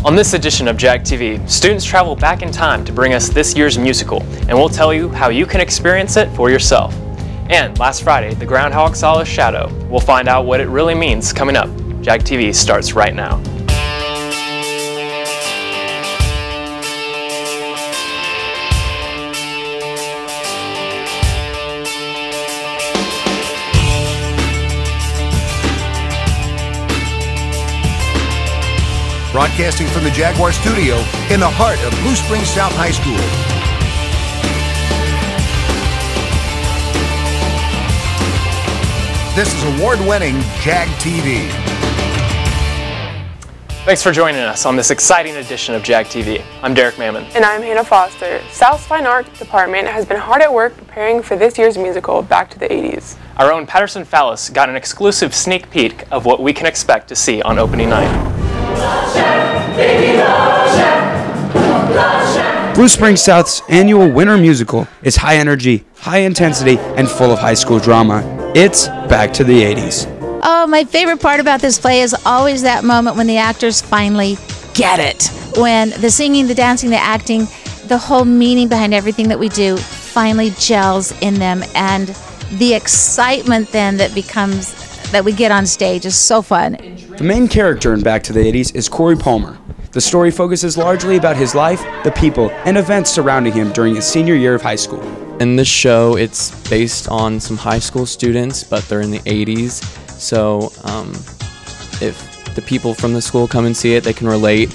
On this edition of Jag TV, students travel back in time to bring us this year's musical, and we'll tell you how you can experience it for yourself. And last Friday, the groundhog saw a shadow. We'll find out what it really means coming up. Jag TV starts right now. Broadcasting from the Jaguar studio in the heart of Blue Springs South High School. This is award-winning Jag TV. Thanks for joining us on this exciting edition of Jag TV. I'm Derek Mammon. And I'm Hannah Foster. South's Fine Art Department has been hard at work preparing for this year's musical, Back to the 80s. Our own Patterson Fallis got an exclusive sneak peek of what we can expect to see on opening night. Blue Springs South's annual winter musical is high energy, high intensity, and full of high school drama. It's Back to the 80s. Oh, my favorite part about this play is always that moment when the actors finally get it. When the singing, the dancing, the acting, the whole meaning behind everything that we do finally gels in them, and the excitement then that we get on stage is so fun. The main character in Back to the 80s is Corey Palmer. The story focuses largely about his life, the people, and events surrounding him during his senior year of high school. In this show, it's based on some high school students, but they're in the 80s. So if the people from the school come and see it, they can relate.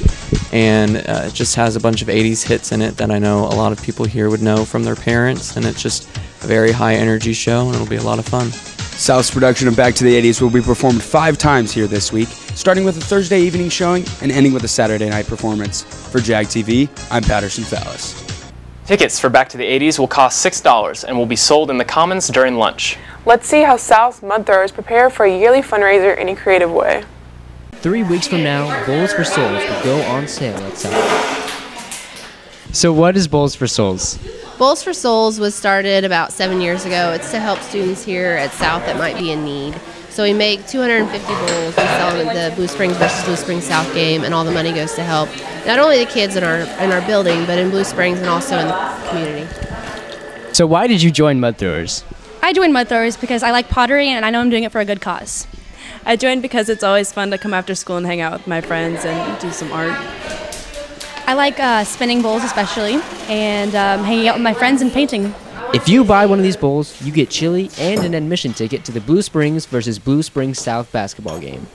And it just has a bunch of 80s hits in it that I know a lot of people here would know from their parents. And it's just a very high energy show, and it'll be a lot of fun. South's production of Back to the 80s will be performed 5 times here this week, starting with a Thursday evening showing and ending with a Saturday night performance. For Jag TV, I'm Patterson Fallis. Tickets for Back to the 80s will cost $6 and will be sold in the Commons during lunch. Let's see how South's mud throwers prepare for a yearly fundraiser in a creative way. 3 weeks from now, Bowls for Souls will go on sale at South. So what is Bowls for Souls? Bowls for Souls was started about 7 years ago. It's to help students here at South that might be in need. So we make 250 bowls and sell them at the Blue Springs versus Blue Springs South game, and all the money goes to help not only the kids in our building, but in Blue Springs and also in the community. So why did you join Mud Throwers? I joined Mud Throwers because I like pottery and I know I'm doing it for a good cause. I joined because it's always fun to come after school and hang out with my friends and do some art. I like spinning bowls especially, and hanging out with my friends and painting. If you buy one of these bowls, you get chili and an admission ticket to the Blue Springs versus Blue Springs South basketball game.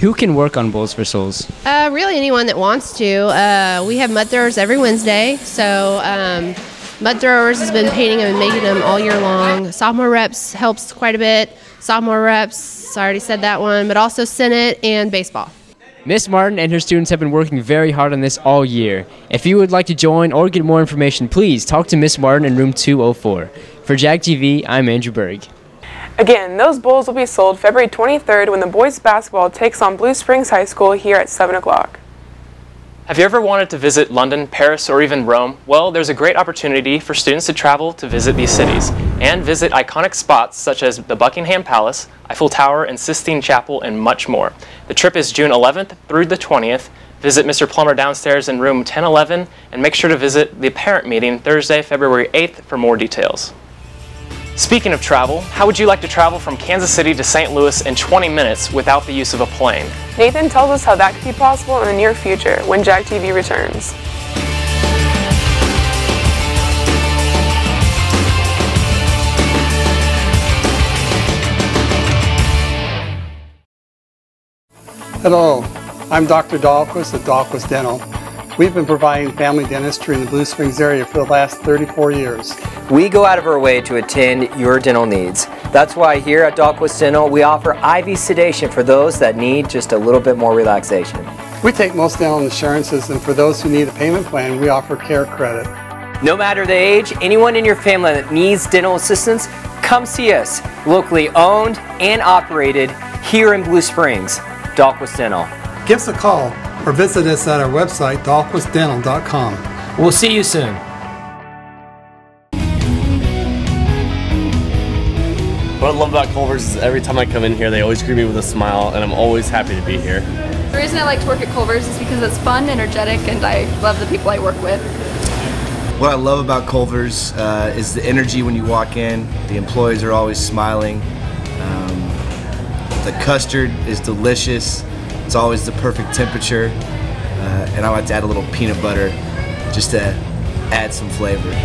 Who can work on Bowls for Souls? Really anyone that wants to. We have mud throwers every Wednesday, so Mud Throwers has been painting them and making them all year long. Sophomore reps helps quite a bit. Sophomore reps, I already said that one, but also Senate and baseball. Miss Martin and her students have been working very hard on this all year. If you would like to join or get more information, please talk to Miss Martin in room 204. For Jag TV, I'm Andrew Berg. Again, those bowls will be sold February 23rd when the boys basketball takes on Blue Springs High School here at 7 o'clock. Have you ever wanted to visit London, Paris, or even Rome? Well, there's a great opportunity for students to travel to visit these cities and visit iconic spots such as the Buckingham Palace, Eiffel Tower, and Sistine Chapel, and much more. The trip is June 11th through the 20th. Visit Mr. Plummer downstairs in room 1011, and make sure to visit the parent meeting Thursday, February 8th for more details. Speaking of travel, how would you like to travel from Kansas City to St. Louis in 20 minutes without the use of a plane? Nathan tells us how that could be possible in the near future when Jag TV returns. Hello, I'm Dr. Dahlquist at Dahlquist Dental. We've been providing family dentistry in the Blue Springs area for the last 34 years. We go out of our way to attend your dental needs. That's why here at Dahlquist Dental, we offer IV sedation for those that need just a little bit more relaxation. We take most dental insurances, and for those who need a payment plan, we offer care credit. No matter the age, anyone in your family that needs dental assistance, come see us. Locally owned and operated here in Blue Springs. Dahlquist Dental. Give us a call or visit us at our website, dahlquistdental.com. We'll see you soon. What I love about Culver's is every time I come in here, they always greet me with a smile, and I'm always happy to be here. For reason I like to work at Culver's is because it's fun, energetic, and I love the people I work with. What I love about Culver's is the energy when you walk in. The employees are always smiling. The custard is delicious. It's always the perfect temperature. And I like to add a little peanut butter just to add some flavor.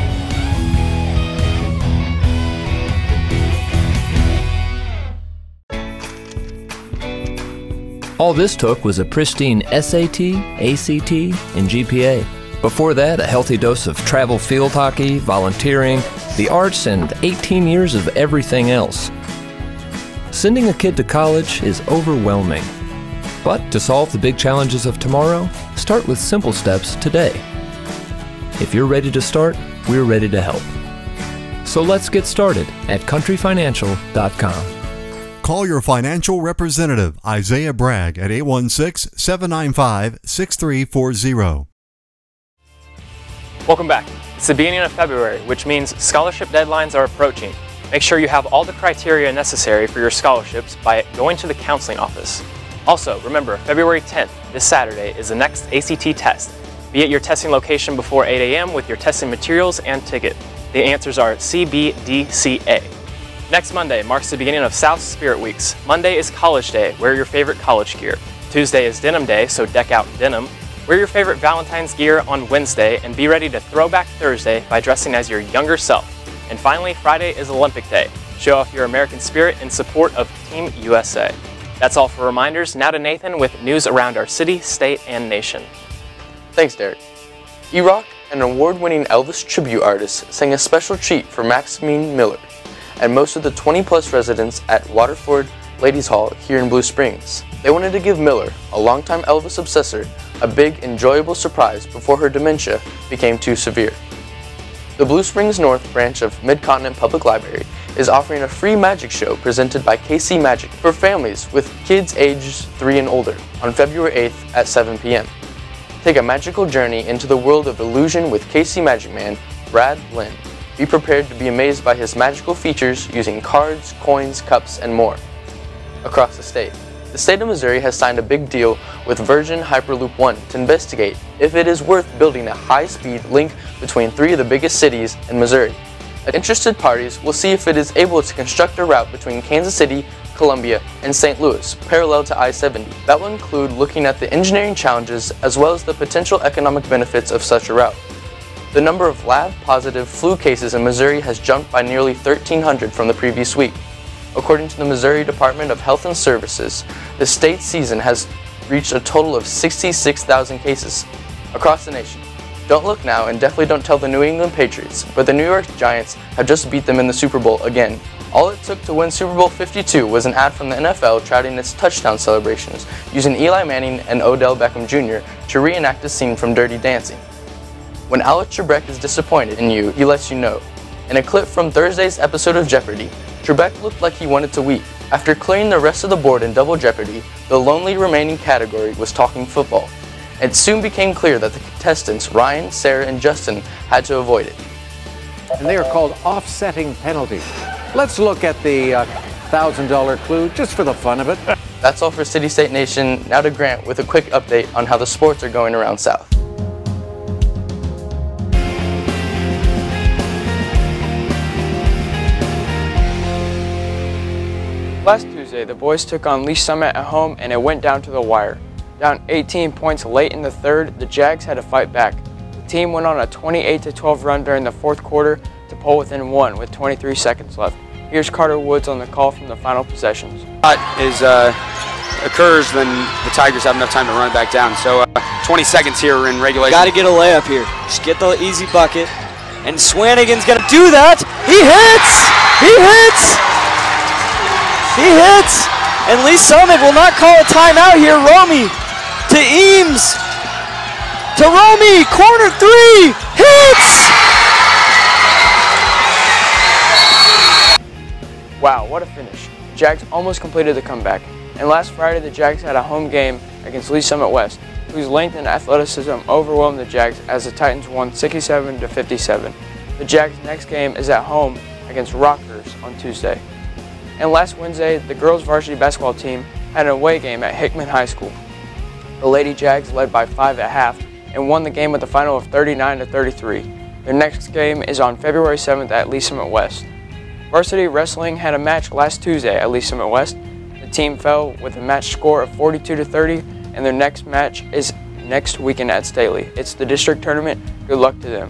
All this took was a pristine SAT, ACT, and GPA. Before that, a healthy dose of travel field hockey, volunteering, the arts, and 18 years of everything else. Sending a kid to college is overwhelming. But to solve the big challenges of tomorrow, start with simple steps today. If you're ready to start, we're ready to help. So let's get started at countryfinancial.com. Call your financial representative, Isaiah Bragg, at 816-795-6340. Welcome back. It's the beginning of February, which means scholarship deadlines are approaching. Make sure you have all the criteria necessary for your scholarships by going to the counseling office. Also, remember, February 10th, this Saturday, is the next ACT test. Be at your testing location before 8 a.m. with your testing materials and ticket. The answers are C, B, D, C, A. Next Monday marks the beginning of South Spirit Weeks. Monday is College Day, wear your favorite college gear. Tuesday is Denim Day, so deck out denim. Wear your favorite Valentine's gear on Wednesday and be ready to throw back Thursday by dressing as your younger self. And finally, Friday is Olympic Day. Show off your American spirit in support of Team USA. That's all for reminders. Now to Nathan with news around our city, state, and nation. Thanks, Derek. E-Rock, an award-winning Elvis tribute artist, sang a special treat for Maximine Miller and most of the 20-plus residents at Waterford Ladies Hall here in Blue Springs. They wanted to give Miller, a longtime Elvis obsessor, a big, enjoyable surprise before her dementia became too severe. The Blue Springs North branch of Mid-Continent Public Library is offering a free magic show presented by KC Magic for families with kids ages 3 and older on February 8th at 7 p.m. Take a magical journey into the world of illusion with KC Magic Man, Brad Lynn. Be prepared to be amazed by his magical features using cards, coins, cups, and more. Across the state of Missouri has signed a big deal with Virgin Hyperloop One to investigate if it is worth building a high-speed link between 3 of the biggest cities in Missouri. Interested parties will see if it is able to construct a route between Kansas City, Columbia, and St. Louis, parallel to I-70. That will include looking at the engineering challenges as well as the potential economic benefits of such a route. The number of lab-positive flu cases in Missouri has jumped by nearly 1,300 from the previous week. According to the Missouri Department of Health and Services, the state season has reached a total of 66,000 cases across the nation. Don't look now and definitely don't tell the New England Patriots, but the New York Giants have just beat them in the Super Bowl again. All it took to win Super Bowl 52 was an ad from the NFL touting its touchdown celebrations, using Eli Manning and Odell Beckham Jr. to reenact a scene from Dirty Dancing. When Alex Trebek is disappointed in you, he lets you know. In a clip from Thursday's episode of Jeopardy! Trebek looked like he wanted to weep. After clearing the rest of the board in Double Jeopardy, the lonely remaining category was talking football. It soon became clear that the contestants, Ryan, Sarah, and Justin, had to avoid it. And they are called offsetting penalties. Let's look at the $1,000 clue just for the fun of it. That's all for City State Nation. Now to Grant with a quick update on how the sports are going around South. Last Tuesday, the boys took on Lee Summit at home and it went down to the wire. Down 18 points late in the third, the Jags had to fight back. The team went on a 28-12 run during the fourth quarter to pull within 1 with 23 seconds left. Here's Carter Woods on the call from the final possessions. Occurs when the Tigers have enough time to run it back down. So 20 seconds here in regulation. Got to get a layup here. Just get the easy bucket. And Swanigan's going to do that. He hits! He hits! He hits! And Lee Summit will not call a timeout here. Romy to Eames. To Romy. Corner 3. Hits! Wow, what a finish. The Jags almost completed the comeback. And last Friday, the Jags had a home game against Lee Summit West, whose length and athleticism overwhelmed the Jags as the Titans won 67-57. The Jags' next game is at home against Rockers on Tuesday. And last Wednesday, the girls varsity basketball team had an away game at Hickman High School. The Lady Jags led by 5 at half and won the game with a final of 39-33. Their next game is on February 7th at Lee Summit West. Varsity Wrestling had a match last Tuesday at Lee Summit West. The team fell with a match score of 42-30, and their next match is next weekend at Staley. It's the district tournament. Good luck to them.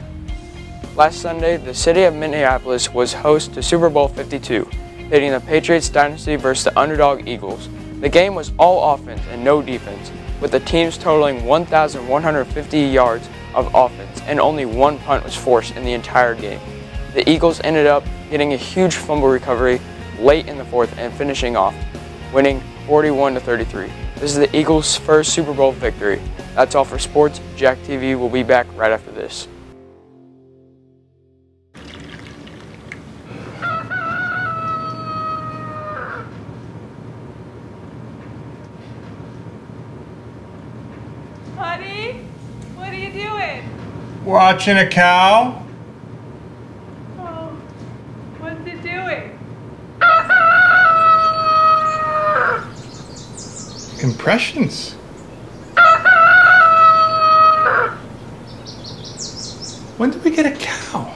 Last Sunday, the city of Minneapolis was host to Super Bowl 52, pitting the Patriots dynasty versus the underdog Eagles. The game was all offense and no defense, with the teams totaling 1,150 yards of offense, and only one punt was forced in the entire game. The Eagles ended up getting a huge fumble recovery late in the fourth and finishing off, winning 41-33. This is the Eagles' first Super Bowl victory. That's all for sports. Jag TV will be back right after this. Honey, what are you doing? Watching a cow. Oh, what's it doing? Impressions. When did we get a cow?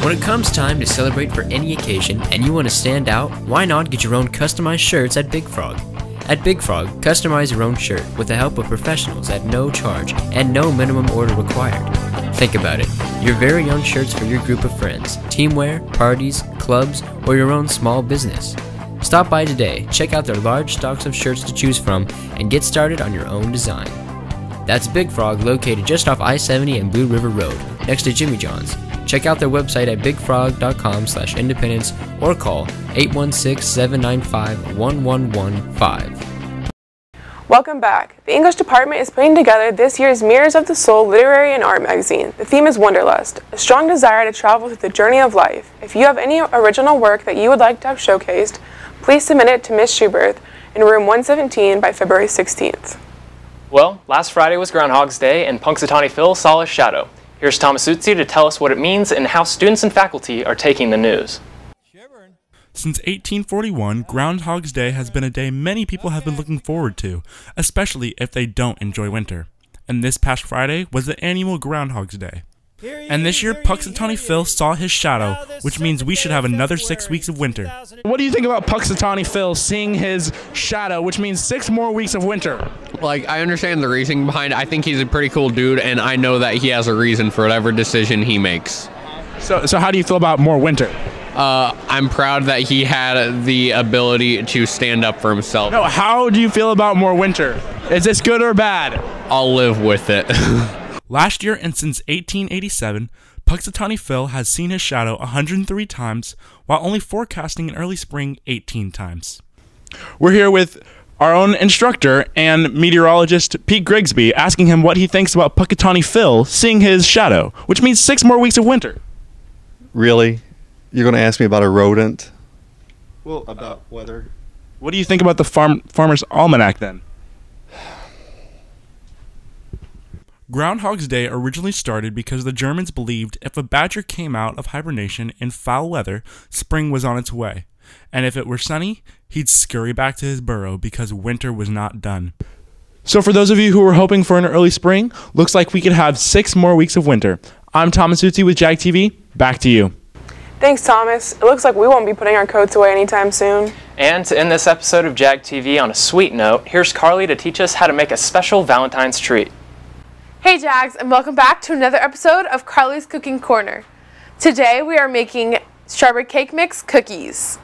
When it comes time to celebrate for any occasion and you want to stand out, why not get your own customized shirts at Big Frog? At Big Frog, customize your own shirt with the help of professionals at no charge and no minimum order required. Think about it, your very own shirts for your group of friends, teamwear, parties, clubs, or your own small business. Stop by today, check out their large stocks of shirts to choose from, and get started on your own design. That's Big Frog, located just off I-70 and Blue River Road, next to Jimmy John's. Check out their website at bigfrog.com/independence or call 816-795-1115. Welcome back. The English department is putting together this year's Mirrors of the Soul Literary and Art magazine. The theme is Wanderlust, a strong desire to travel through the journey of life. If you have any original work that you would like to have showcased, please submit it to Miss Schubert in room 117 by February 16th. Well, last Friday was Groundhog's Day, and Punxsutawney Phil saw his shadow. Here's Thomas Utsi to tell us what it means and how students and faculty are taking the news. Since 1841, Groundhog's Day has been a day many people have been looking forward to, especially if they don't enjoy winter. And this past Friday was the annual Groundhog's Day. And this year, Punxsutawney Phil saw his shadow, which means we should have another 6 weeks of winter. What do you think about Punxsutawney Phil seeing his shadow, which means 6 more weeks of winter? Like, I understand the reasoning behind it. I think he's a pretty cool dude, and I know that he has a reason for whatever decision he makes. So how do you feel about more winter? I'm proud that he had the ability to stand up for himself. No, how do you feel about more winter? Is this good or bad? I'll live with it. Last year and since 1887, Punxsutawney Phil has seen his shadow 103 times, while only forecasting an early spring 18 times. We're here with our own instructor and meteorologist Pete Grigsby, asking him what he thinks about Punxsutawney Phil seeing his shadow, which means 6 more weeks of winter. Really? You're going to ask me about a rodent? Well, about weather. What do you think about the Farmer's Almanac then? Groundhog's Day originally started because the Germans believed if a badger came out of hibernation in foul weather, spring was on its way. And if it were sunny, he'd scurry back to his burrow because winter was not done. So for those of you who were hoping for an early spring, looks like we could have 6 more weeks of winter. I'm Thomas Utsi with Jag TV. Back to you. Thanks, Thomas. It looks like we won't be putting our coats away anytime soon. And to end this episode of Jag TV on a sweet note, here's Carly to teach us how to make a special Valentine's treat. Hey Jags, and welcome back to another episode of Carly's Cooking Corner. Today we are making strawberry cake mix cookies.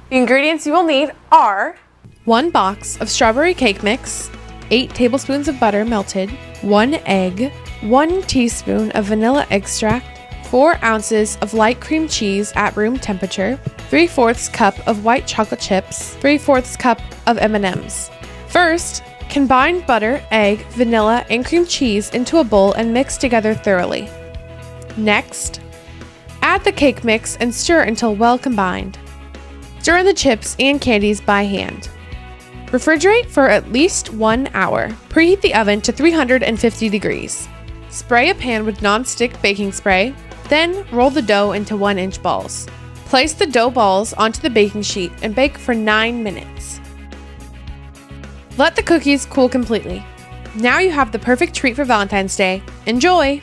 The ingredients you will need are 1 box of strawberry cake mix, 8 tablespoons of butter melted, 1 egg, 1 teaspoon of vanilla extract, 4 ounces of light cream cheese at room temperature, 3/4 cup of white chocolate chips, 3/4 cup of M&Ms. First, combine butter, egg, vanilla, and cream cheese into a bowl and mix together thoroughly. Next, add the cake mix and stir until well combined. Stir in the chips and candies by hand. Refrigerate for at least 1 hour. Preheat the oven to 350 degrees. Spray a pan with non-stick baking spray, then roll the dough into 1-inch balls. Place the dough balls onto the baking sheet and bake for 9 minutes. Let the cookies cool completely. Now you have the perfect treat for Valentine's Day. Enjoy!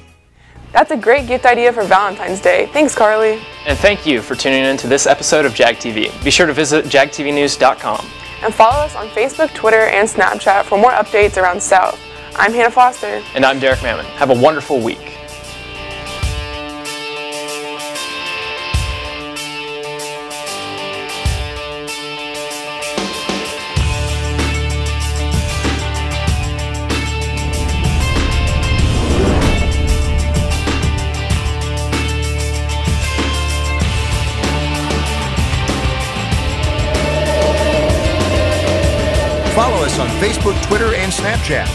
That's a great gift idea for Valentine's Day. Thanks, Carly. And thank you for tuning in to this episode of Jag TV. Be sure to visit jagtvnews.com. And follow us on Facebook, Twitter, and Snapchat for more updates around South. I'm Hannah Foster. And I'm Derek Mammon. Have a wonderful week. Follow us on Facebook, Twitter, and Snapchat.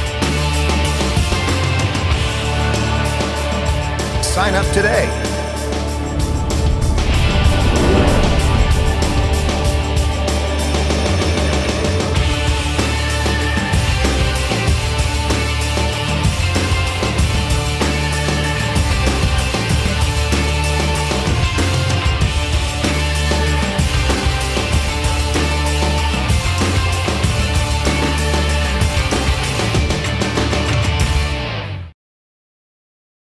Sign up today